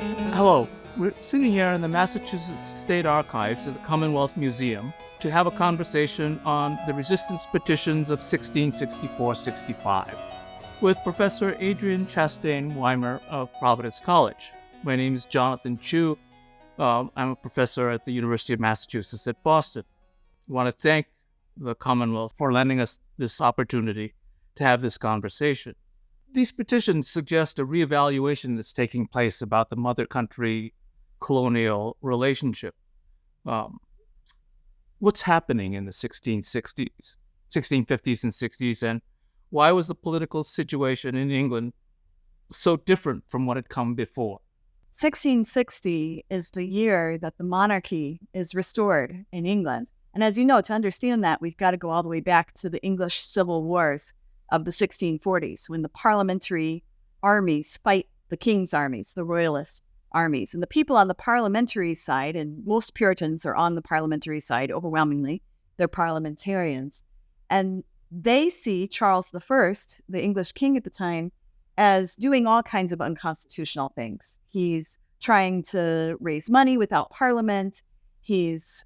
Hello, we're sitting here in the Massachusetts State Archives at the Commonwealth Museum to have a conversation on the Resistance Petitions of 1664-65 with Professor Adrien Chastain Weimer of Providence College. My name is Jonathan Chu. I'm a professor at the University of Massachusetts at Boston. I want to thank the Commonwealth for lending us this opportunity to have this conversation. These petitions suggest a reevaluation that's taking place about the mother country colonial relationship. What's happening in the 1650s and 60s, and why was the political situation in England so different from what had come before? 1660 is the year that the monarchy is restored in England. And as you know, to understand that, we've got to go all the way back to the English Civil Wars of the 1640s, when the parliamentary armies fight the king's armies, the royalist armies. And the people on the parliamentary side, and most Puritans are on the parliamentary side overwhelmingly, they're parliamentarians. And they see Charles I, the English king at the time, as doing all kinds of unconstitutional things. He's trying to raise money without parliament. He's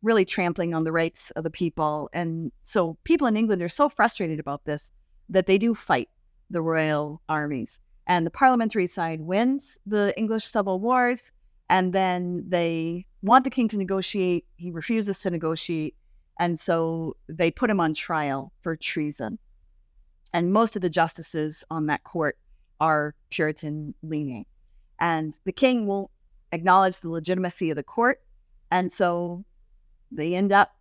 really trampling on the rights of the people. And so people in England are so frustrated about this that they do fight the royal armies. And the parliamentary side wins the English Civil Wars, and then they want the king to negotiate. He refuses to negotiate, and so they put him on trial for treason. And most of the justices on that court are Puritan leaning. And the king won't acknowledge the legitimacy of the court, and so they end up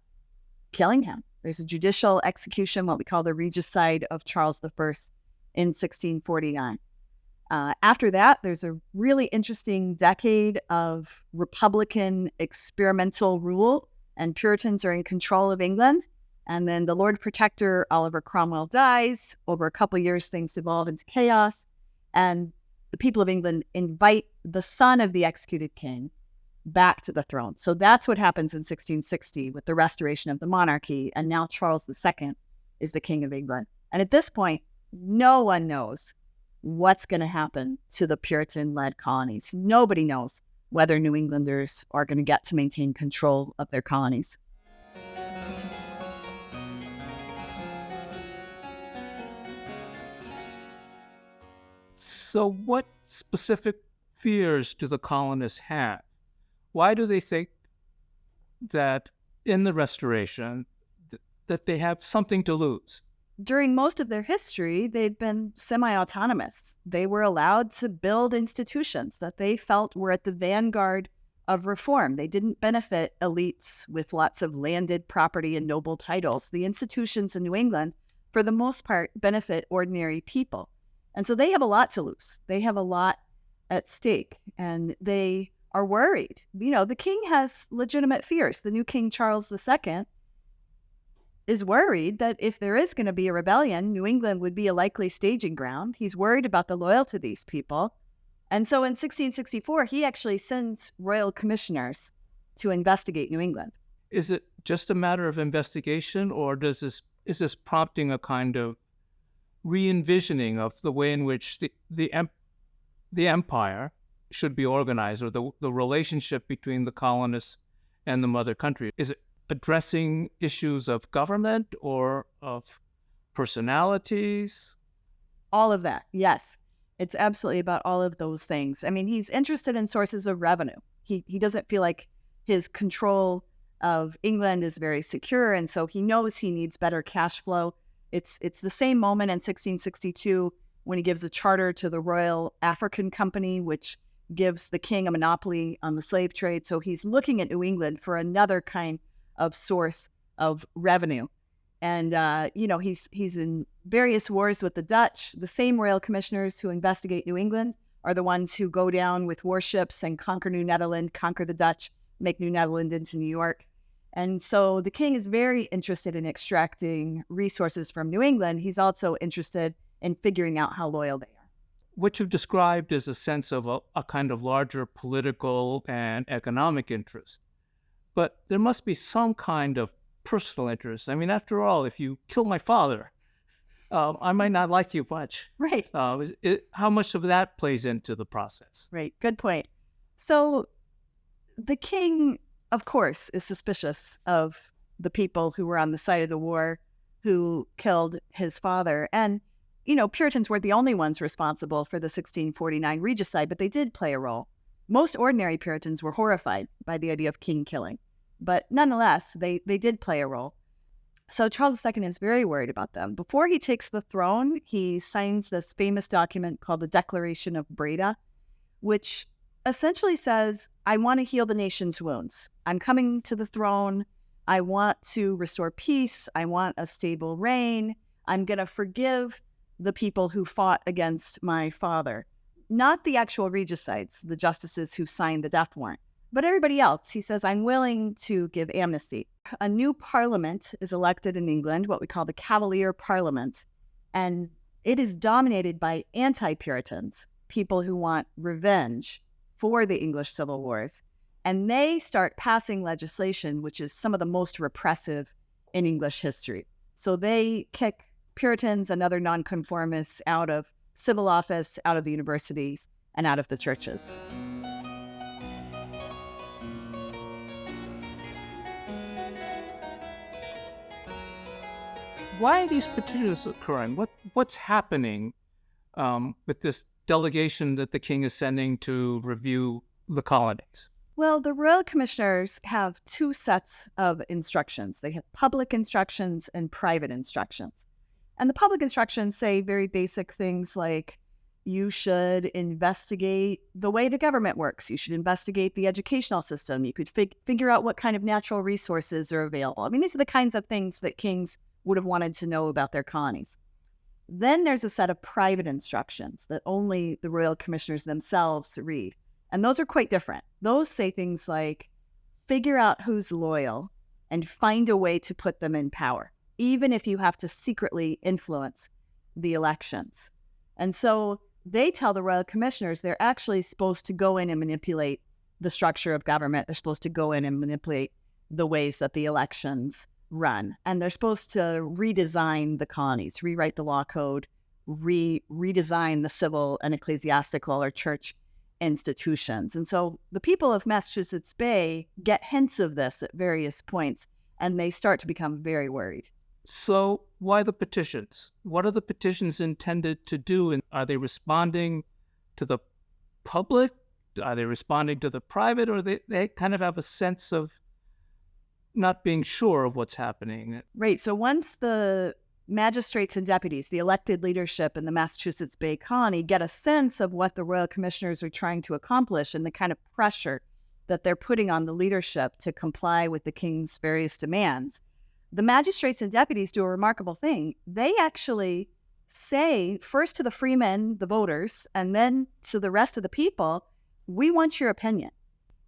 killing him. There's a judicial execution, what we call the regicide of Charles I in 1649. After that, there's a really interesting decade of Republican experimental rule, and Puritans are in control of England. And then the Lord Protector, Oliver Cromwell, dies. Over a couple of years, things devolve into chaos. And the people of England invite the son of the executed king back to the throne. So that's what happens in 1660 with the restoration of the monarchy. And now Charles II is the king of England. And at this point, no one knows what's going to happen to the Puritan-led colonies. Nobody knows whether New Englanders are going to get to maintain control of their colonies. So what specific fears do the colonists have? Why do they think that in the Restoration that they have something to lose? During most of their history, they'd been semi-autonomous. They were allowed to build institutions that they felt were at the vanguard of reform. They didn't benefit elites with lots of landed property and noble titles. The institutions in New England, for the most part, benefit ordinary people. And so they have a lot to lose. They have a lot at stake, and they are worried. You know, the king has legitimate fears. The new King Charles II is worried that if there is going to be a rebellion, New England would be a likely staging ground. He's worried about the loyalty of these people. And so in 1664, he actually sends royal commissioners to investigate New England. Is it just a matter of investigation, or is this prompting a kind of re-envisioning of the way in which the empire should be organized, or the relationship between the colonists and the mother country? Is it addressing issues of government or of personalities? All of that, yes. It's absolutely about all of those things. I mean, he's interested in sources of revenue. He doesn't feel like his control of England is very secure, and so he knows he needs better cash flow. It's the same moment in 1662 when he gives a charter to the Royal African Company, which gives the king a monopoly on the slave trade. So he's looking at New England for another kind of source of revenue. And, he's in various wars with the Dutch. The same royal commissioners who investigate New England are the ones who go down with warships and conquer New Netherland, conquer the Dutch, make New Netherland into New York. And so the king is very interested in extracting resources from New England. He's also interested in figuring out how loyal they are. What you've described is a sense of a kind of larger political and economic interest. But there must be some kind of personal interest. I mean, after all, if you kill my father, I might not like you much. Right. How much of that plays into the process? Right. Good point. So the king, of course, is suspicious of the people who were on the side of the war who killed his father. And, Puritans weren't the only ones responsible for the 1649 regicide, but they did play a role. Most ordinary Puritans were horrified by the idea of king killing, but nonetheless, they did play a role. So Charles II is very worried about them. Before he takes the throne, he signs this famous document called the Declaration of Breda, which essentially says, I want to heal the nation's wounds. I'm coming to the throne. I want to restore peace. I want a stable reign. I'm going to forgive the people who fought against my father. Not the actual regicides, the justices who signed the death warrant, but everybody else. He says, I'm willing to give amnesty. A new parliament is elected in England, what we call the Cavalier Parliament, and it is dominated by anti-Puritans, people who want revenge for the English Civil Wars. And they start passing legislation, which is some of the most repressive in English history. So they kick Puritans and other nonconformists out of civil office, out of the universities, and out of the churches. Why are these petitions occurring? What's happening with this delegation that the king is sending to review the colonies? Well, the royal commissioners have two sets of instructions. They have public instructions and private instructions. And the public instructions say very basic things like, you should investigate the way the government works. You should investigate the educational system. You could figure out what kind of natural resources are available. I mean, these are the kinds of things that kings would have wanted to know about their colonies. Then there's a set of private instructions that only the royal commissioners themselves read. And those are quite different. Those say things like, figure out who's loyal and find a way to put them in power, even if you have to secretly influence the elections. And so they tell the royal commissioners they're actually supposed to go in and manipulate the structure of government. They're supposed to go in and manipulate the ways that the elections run. And they're supposed to redesign the colonies, rewrite the law code, redesign the civil and ecclesiastical or church institutions. And so the people of Massachusetts Bay get hints of this at various points, and they start to become very worried. So why the petitions? What are the petitions intended to do? And are they responding to the public? Are they responding to the private? Or they kind of have a sense of not being sure of what's happening? Right. So once the magistrates and deputies, the elected leadership in the Massachusetts Bay Colony, get a sense of what the royal commissioners are trying to accomplish and the kind of pressure that they're putting on the leadership to comply with the king's various demands, the magistrates and deputies do a remarkable thing. They actually say, first to the freemen, the voters, and then to the rest of the people, we want your opinion.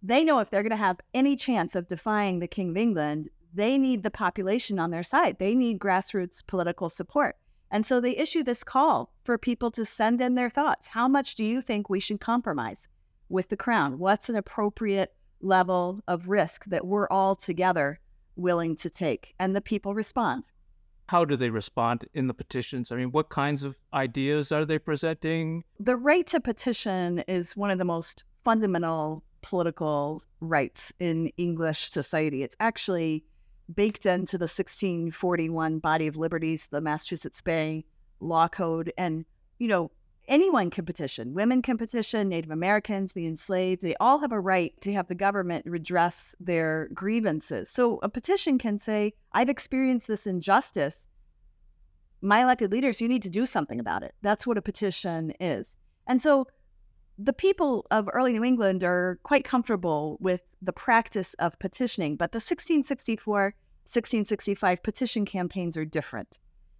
They know if they're going to have any chance of defying the King of England, they need the population on their side. They need grassroots political support. And so they issue this call for people to send in their thoughts. How much do you think we should compromise with the crown? What's an appropriate level of risk that we're all together willing to take? And the people respond. How do they respond in the petitions? I mean, what kinds of ideas are they presenting? The right to petition is one of the most fundamental political rights in English society. It's actually baked into the 1641 Body of Liberties, the Massachusetts Bay Law Code. And, anyone can petition. Women can petition, Native Americans, the enslaved. They all have a right to have the government redress their grievances. So a petition can say, I've experienced this injustice. My elected leaders, you need to do something about it. That's what a petition is. And so the people of early New England are quite comfortable with the practice of petitioning, but the 1664, 1665 petition campaigns are different.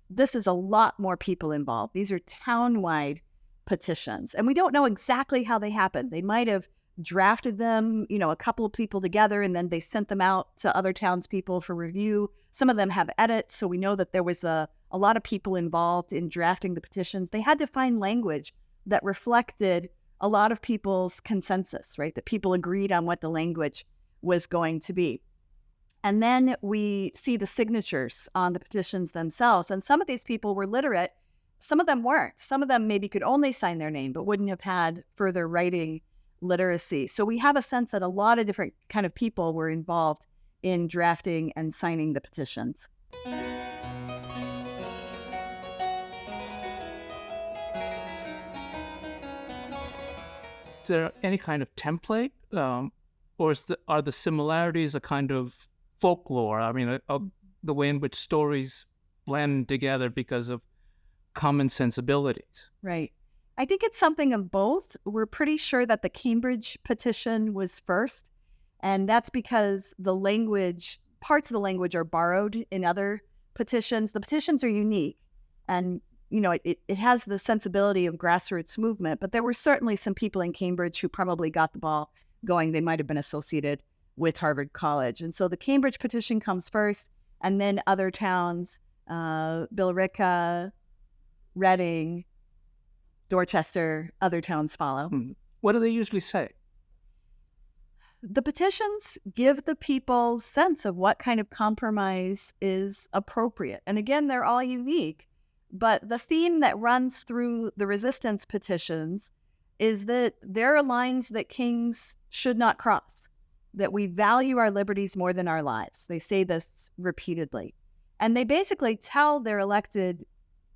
This is a lot more people involved. These are town-wide petitions, and we don't know exactly how they happened. They might have drafted them, a couple of people together, and then they sent them out to other townspeople for review. Some of them have edits, so we know that there was a lot of people involved in drafting the petitions. They had to find language that reflected a lot of people's consensus, right? That people agreed on what the language was going to be. And then we see the signatures on the petitions themselves. And some of these people were literate. Some of them weren't. Some of them maybe could only sign their name, but wouldn't have had further writing literacy. So we have a sense that a lot of different kind of people were involved in drafting and signing the petitions. Is there any kind of template, or are the similarities a kind of folklore? I mean, the way in which stories blend together because of common sensibilities. Right. I think it's something of both. We're pretty sure that the Cambridge petition was first, and that's because parts of the language are borrowed in other petitions. The petitions are unique, and it has the sensibility of grassroots movement, but there were certainly some people in Cambridge who probably got the ball going. They might have been associated with Harvard College. And so the Cambridge petition comes first, and then other towns, Billerica, Reading, Dorchester, other towns follow. What do they usually say? The petitions give the people sense of what kind of compromise is appropriate. And again, they're all unique. But the theme that runs through the resistance petitions is that there are lines that kings should not cross, that we value our liberties more than our lives. They say this repeatedly. And they basically tell their elected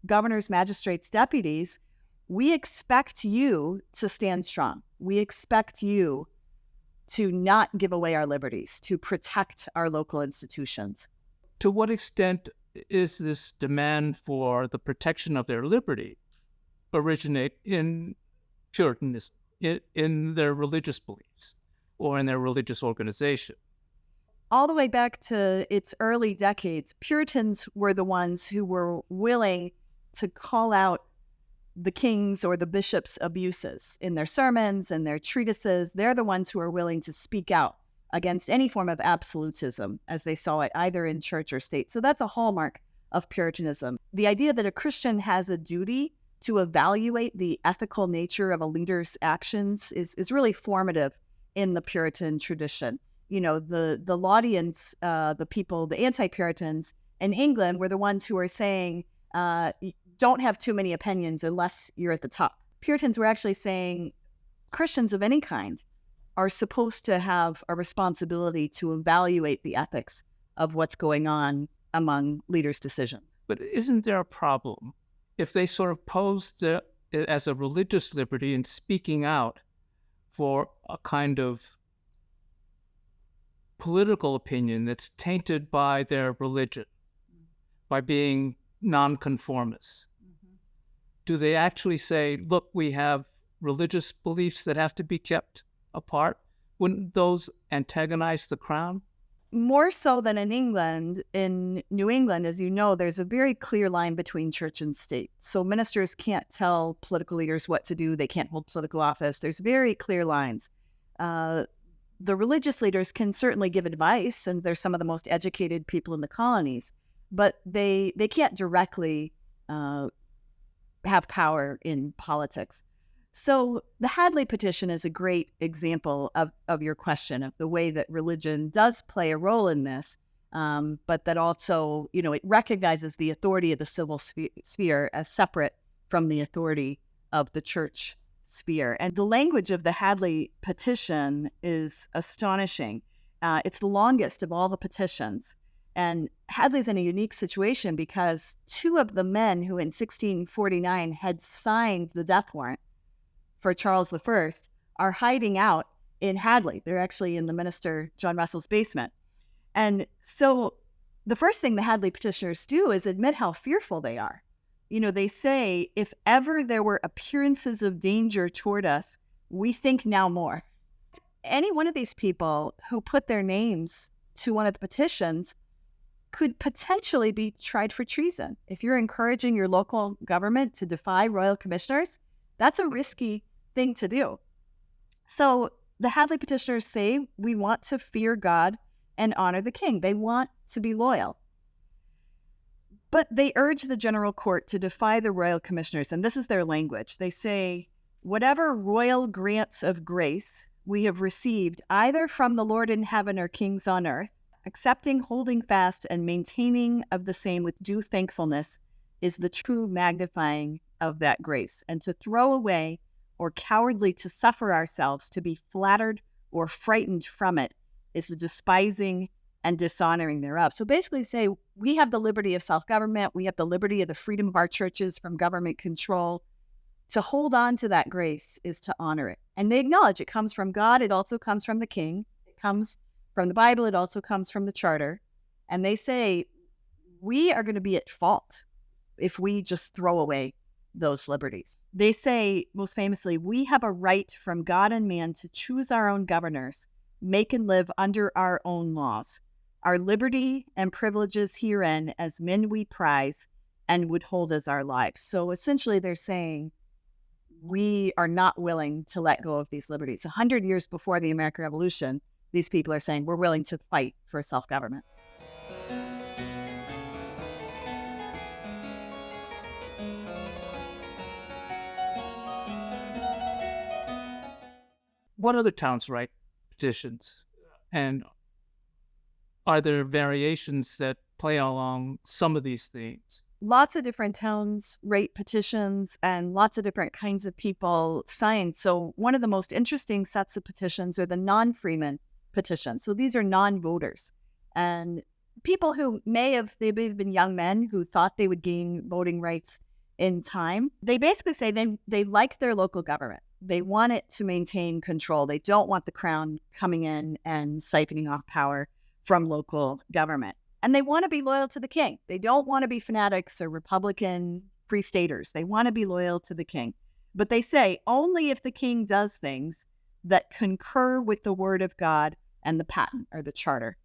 governors, magistrates, deputies, we expect you to stand strong. We expect you to not give away our liberties, to protect our local institutions. To what extent is this demand for the protection of their liberty originate in puritanism, in their religious beliefs, or in their religious organization? All the way back to its early decades, Puritans were the ones who were willing to call out the king's or the bishop's abuses in their sermons and their treatises. They're the ones who are willing to speak out against any form of absolutism as they saw it, either in church or state. So that's a hallmark of Puritanism. The idea that a Christian has a duty to evaluate the ethical nature of a leader's actions is really formative in the Puritan tradition. The Laudians, the people, the anti-Puritans in England were the ones who were saying, don't have too many opinions unless you're at the top. Puritans were actually saying Christians of any kind are supposed to have a responsibility to evaluate the ethics of what's going on among leaders' decisions. But isn't there a problem if they sort of posed it as a religious liberty in speaking out for a kind of political opinion that's tainted by their religion, by being nonconformists? Do they actually say, look, we have religious beliefs that have to be kept apart? Wouldn't those antagonize the crown? More so than in England. In New England, as you know, there's a very clear line between church and state. So ministers can't tell political leaders what to do. They can't hold political office. There's very clear lines. The religious leaders can certainly give advice, and they're some of the most educated people in the colonies, but they can't directly have power in politics. So the Hadley petition is a great example of your question, of the way that religion does play a role in this, but that also, it recognizes the authority of the civil sphere as separate from the authority of the church sphere. And the language of the Hadley petition is astonishing. It's the longest of all the petitions. And Hadley's in a unique situation because two of the men who in 1649 had signed the death warrant for Charles I are hiding out in Hadley. They're actually in the minister John Russell's basement. And so the first thing the Hadley petitioners do is admit how fearful they are. They say, if ever there were appearances of danger toward us, we think now more. Any one of these people who put their names to one of the petitions could potentially be tried for treason. If you're encouraging your local government to defy royal commissioners, that's a risky thing to do. So the Hadley petitioners say, we want to fear God and honor the king. They want to be loyal. But they urge the general court to defy the royal commissioners, and this is their language. They say, whatever royal grants of grace we have received either from the Lord in heaven or kings on earth, Accepting, holding fast, and maintaining of the same with due thankfulness is the true magnifying of that grace. And to throw away or cowardly to suffer ourselves, to be flattered or frightened from it, is the despising and dishonoring thereof. So basically say, we have the liberty of self-government, we have the liberty of the freedom of our churches from government control. To hold on to that grace is to honor it. And they acknowledge it comes from God, it also comes from the king, it comes from the Bible, it also comes from the charter. And they say, we are going to be at fault if we just throw away those liberties. They say, most famously, we have a right from God and man to choose our own governors, make and live under our own laws. Our liberty and privileges herein as men we prize and would hold as our lives. So essentially they're saying, we are not willing to let go of these liberties. 100 years before the American Revolution, these people are saying, we're willing to fight for self-government. What other towns write petitions? And are there variations that play along some of these themes? Lots of different towns write petitions and lots of different kinds of people sign. So one of the most interesting sets of petitions are the non-freeman petitions. So these are non-voters. And people who may have been young men who thought they would gain voting rights in time. They basically say they like their local government. They want it to maintain control. They don't want the crown coming in and siphoning off power from local government. And they want to be loyal to the king. They don't want to be fanatics or Republican free staters. They want to be loyal to the king. But they say only if the king does things that concur with the word of God and the patent or the charter.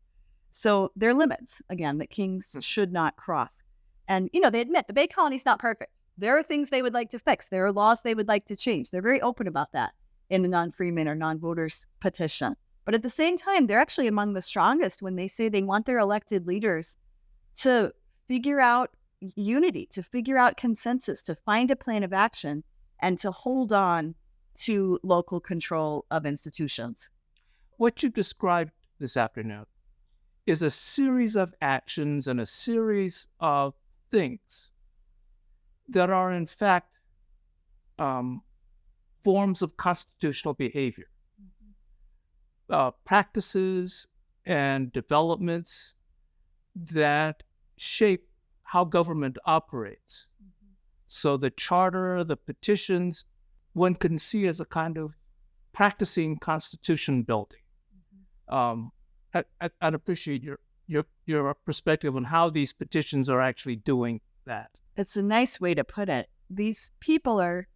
So there are limits, again, that kings should not cross. And, they admit the Bay Colony's not perfect. There are things they would like to fix. There are laws they would like to change. They're very open about that in the non-freeman or non-voters petition. But at the same time, they're actually among the strongest when they say they want their elected leaders to figure out unity, to figure out consensus, to find a plan of action, and to hold on to local control of institutions. What you described this afternoon is a series of actions and a series of things that are, in fact, forms of constitutional behavior. Practices and developments that shape how government operates. So the charter, the petitions, one can see as a kind of practicing constitution building. I'd appreciate your perspective on how these petitions are actually doing that. It's a nice way to put it. These people are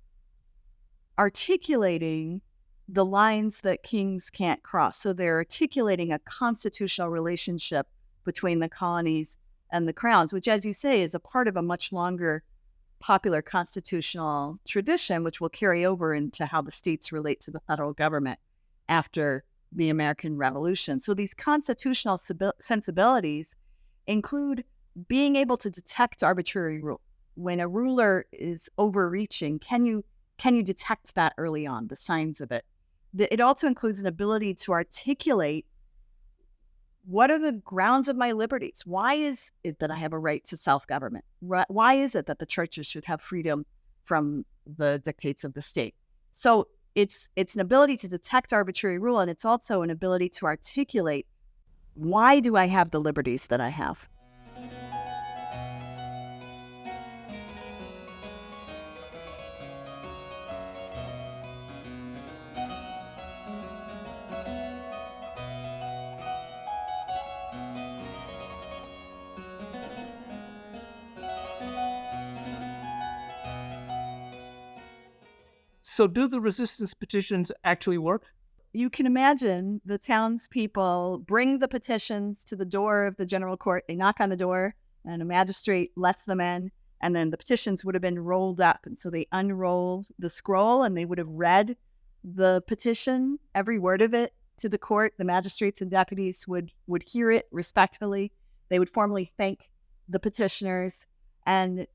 articulating the lines that kings can't cross. So they're articulating a constitutional relationship between the colonies and the crowns, which, as you say, is a part of a much longer popular constitutional tradition, which will carry over into how the states relate to the federal government after the American Revolution. So these constitutional sensibilities include being able to detect arbitrary rule. When a ruler is overreaching, can you detect that early on, the signs of it? It also includes an ability to articulate what are the grounds of my liberties? Why is it that I have a right to self-government? Why is it that the churches should have freedom from the dictates of the state? So it's an ability to detect arbitrary rule, and it's also an ability to articulate, why do I have the liberties that I have? So do the resistance petitions actually work? You can imagine the townspeople bring the petitions to the door of the general court. They knock on the door and a magistrate lets them in, and then the petitions would have been rolled up. And so they unroll the scroll and they would have read the petition, every word of it, to the court. The magistrates and deputies would hear it respectfully. They would formally thank the petitioners, and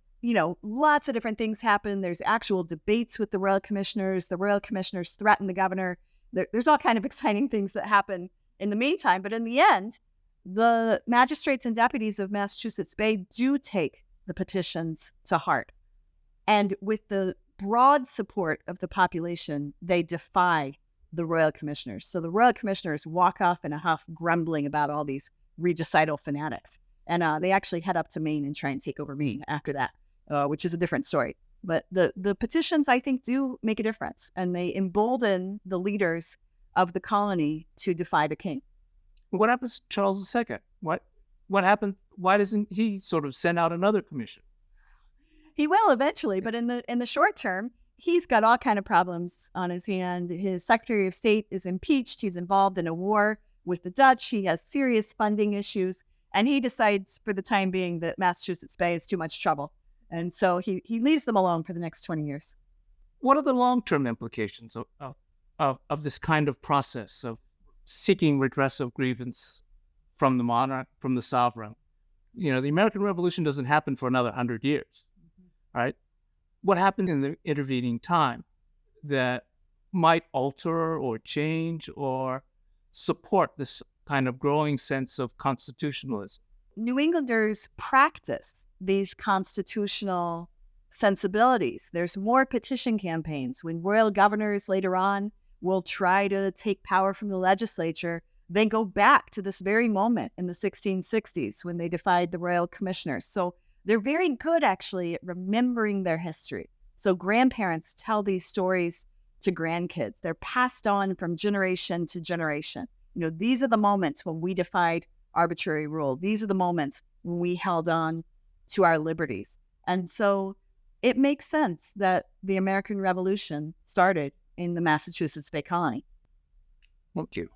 lots of different things happen. There's actual debates with the royal commissioners. The royal commissioners threaten the governor. There's all kind of exciting things that happen in the meantime. But in the end, the magistrates and deputies of Massachusetts Bay do take the petitions to heart. And with the broad support of the population, they defy the royal commissioners. So the royal commissioners walk off in a huff, grumbling about all these regicidal fanatics. And they actually head up to Maine and try and take over Maine after that, which is a different story. But the petitions, I think, do make a difference. And they embolden the leaders of the colony to defy the king. What happens to Charles II? What happened? Why doesn't he sort of send out another commission? He will eventually, but in the short term, he's got all kind of problems on his hand. His Secretary of State is impeached. He's involved in a war with the Dutch. He has serious funding issues, and he decides for the time being that Massachusetts Bay is too much trouble. And so he leaves them alone for the next 20 years. What are the long-term implications of this kind of process of seeking redress of grievance from the monarch, from the sovereign? The American Revolution doesn't happen for another 100 years, right? What happens in the intervening time that might alter or change or support this kind of growing sense of constitutionalism? New Englanders practice these constitutional sensibilities. There's more petition campaigns. When royal governors later on will try to take power from the legislature, they go back to this very moment in the 1660s when they defied the royal commissioners. So they're very good, actually, at remembering their history. So grandparents tell these stories to grandkids. They're passed on from generation to generation. These are the moments when we defied arbitrary rule. These are the moments when we held on to our liberties. And so it makes sense that the American Revolution started in the Massachusetts Bay Colony. Thank you.